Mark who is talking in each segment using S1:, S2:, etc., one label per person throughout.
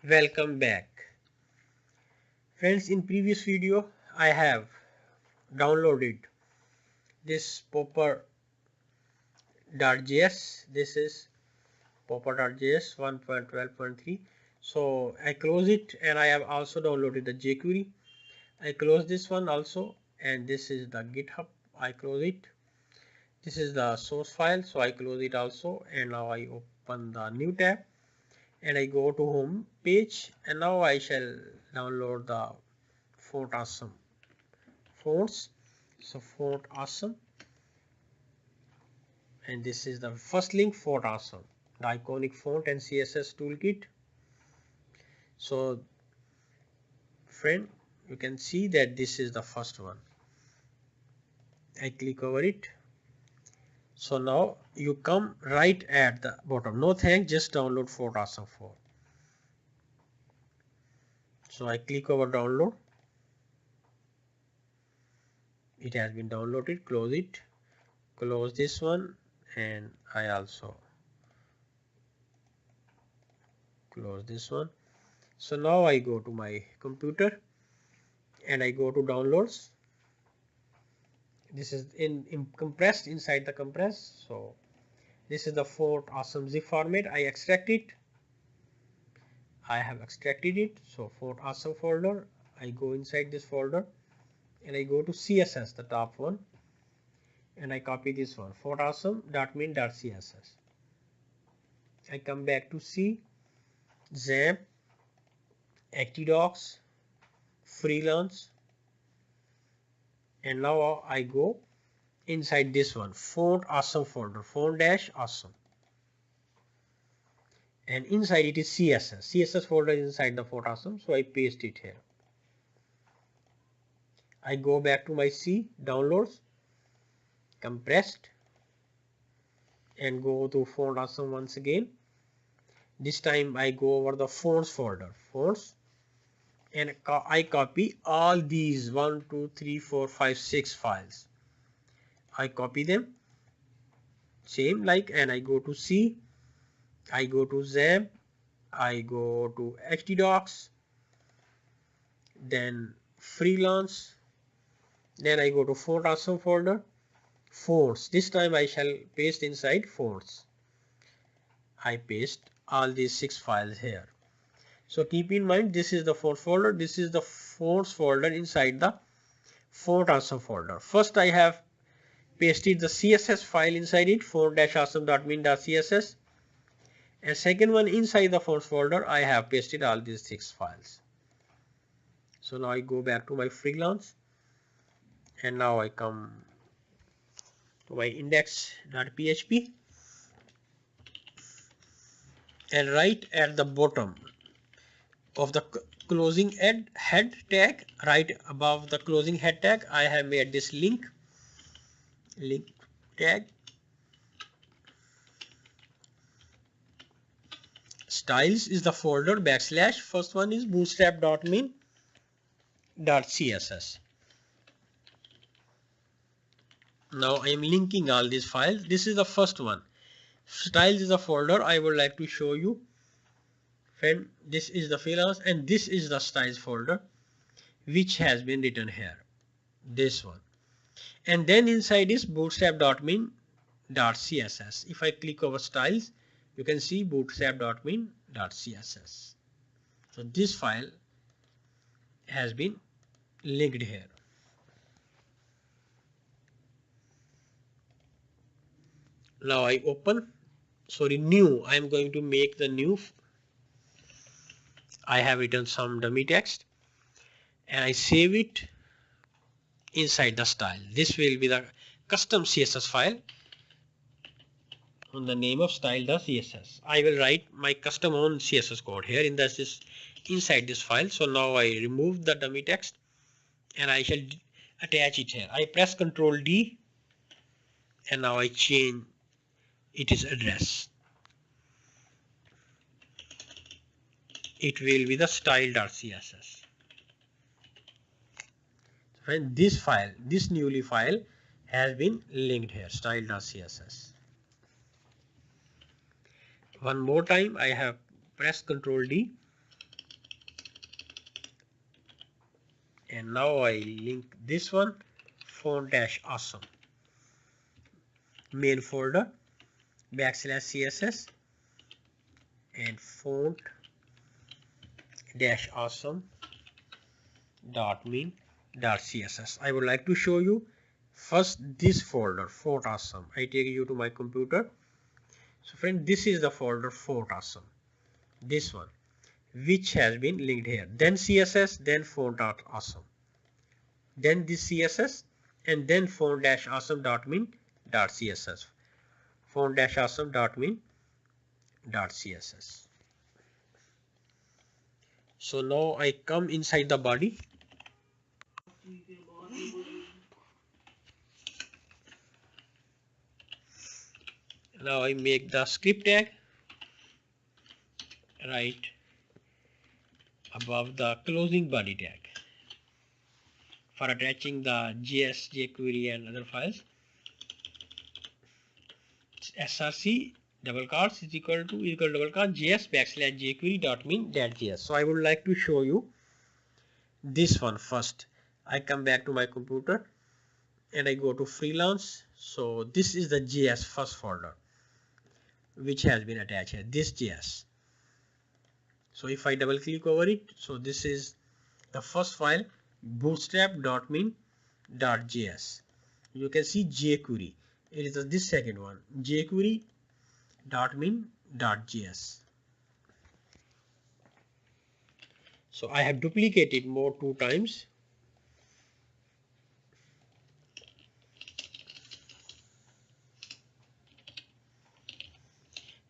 S1: Welcome back. Friends, in previous video I have downloaded this popper.js. This is popper.js 1.12.3. So I close it, and I have also downloaded the jQuery. I close this one also, and this is the GitHub. I close it. This is the source file, so I close it also, and now I open the new tab and I go to home page, and now I shall download the font awesome fonts. So font awesome, and this is the first link, font awesome, the iconic font and CSS toolkit. So friend, you can see that this is the first one. I click over it. So now you come right at the bottom. No thanks, just download font awesome font. So I click over download. It has been downloaded. Close it. Close this one, and I also close this one. So now I go to my computer and I go to downloads. This is in compressed, inside the compress. So this is the font awesome zip format. I extract it. I have extracted it. So font awesome folder. I go inside this folder and I go to CSS, the top one, and I copy this one, font awesome.min.css. I come back to C, XAMPP, ActiDocs, Freelance, and now I go inside this one, font awesome folder, font-awesome, and inside it is CSS folder is inside the font awesome. So I paste it here. I go back to my C, downloads, compressed, and go to font awesome once again. This time I go over the fonts folder, fonts, and I copy all these 1, 2, 3, 4, 5, 6 files. I copy them same like, and I go to C, I go to XAMPP, I go to HTDocs, then Freelance, then I go to font awesome folder, fonts. This time I shall paste inside fonts. I paste all these 6 files here. So keep in mind, this is the font folder, this is the fonts folder inside the font awesome folder. First I have pasted the CSS file inside it, font-awesome.min.css, and second one inside the fonts folder I have pasted all these 6 files. So now I go back to my Freelance, and now I come to my index.php, and right at the bottom of the closing head tag, right above the closing head tag, I have made this link tag. Styles is the folder / first one is bootstrap.min.css. Now I am linking all these files. This is the first one. Styles is a folder I would like to show you. Friend, this is the freelance, and this is the styles folder which has been written here, this one, and then inside is bootstrap.min.css. if I click over styles, you can see bootstrap.min.css. so this file has been linked here. Now I open, new, I am going to make the new. I have written some dummy text and I save it inside the style. This will be the custom CSS file on the name of style.css. I will write my custom own CSS code here in this inside this file. So now I remove the dummy text and I shall attach it here. I press Ctrl D and now I change its address. It will be the style.css. When this file, this newly file has been linked here, style.css. One more time I have pressed Ctrl D and now I link this one, font-awesome, main folder, \css and font-awesome.min.css. I would like to show you first this folder, font awesome. I take you to my computer. So friend, this is the folder font awesome, this one, which has been linked here. Then CSS, then font.awesome, then this CSS, and then font-awesome.min.css, font-awesome.min.css. So now I come inside the body. Now I make the script tag right above the closing body tag for attaching the JS, jQuery and other files. src double quotes is equal to double quotes js \jquery.min.js. So I would like to show you this one first. I come back to my computer and I go to freelance. So this is the JS first folder which has been attached here, this JS. So if I double click over it, so this is the first file, bootstrap.min.js. You can see jQuery. It is this second one, jQuery.min.js. So I have duplicated more 2 times.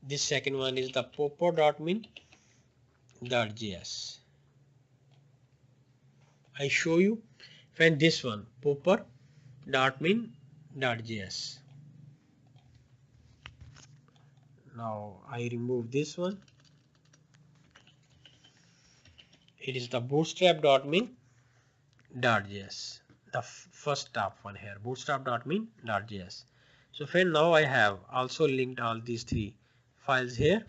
S1: This second one is the popper.min.js. I show you when this one, popper.min.js. Now I remove this one. It is the bootstrap.min.js, the first top one here, bootstrap.min.js. So friend, now I have also linked all these 3 files here.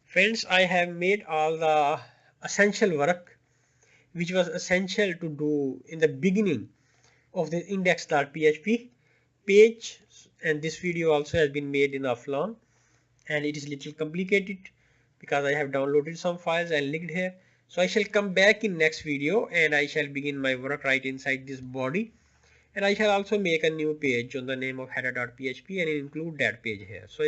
S1: Friends, I have made all the essential work which was essential to do in the beginning of the index.php page, and this video also has been made in offline, and it is little complicated because I have downloaded some files and linked here. So I shall come back in next video and I shall begin my work right inside this body, and I shall also make a new page on the name of header.php and include that page here. So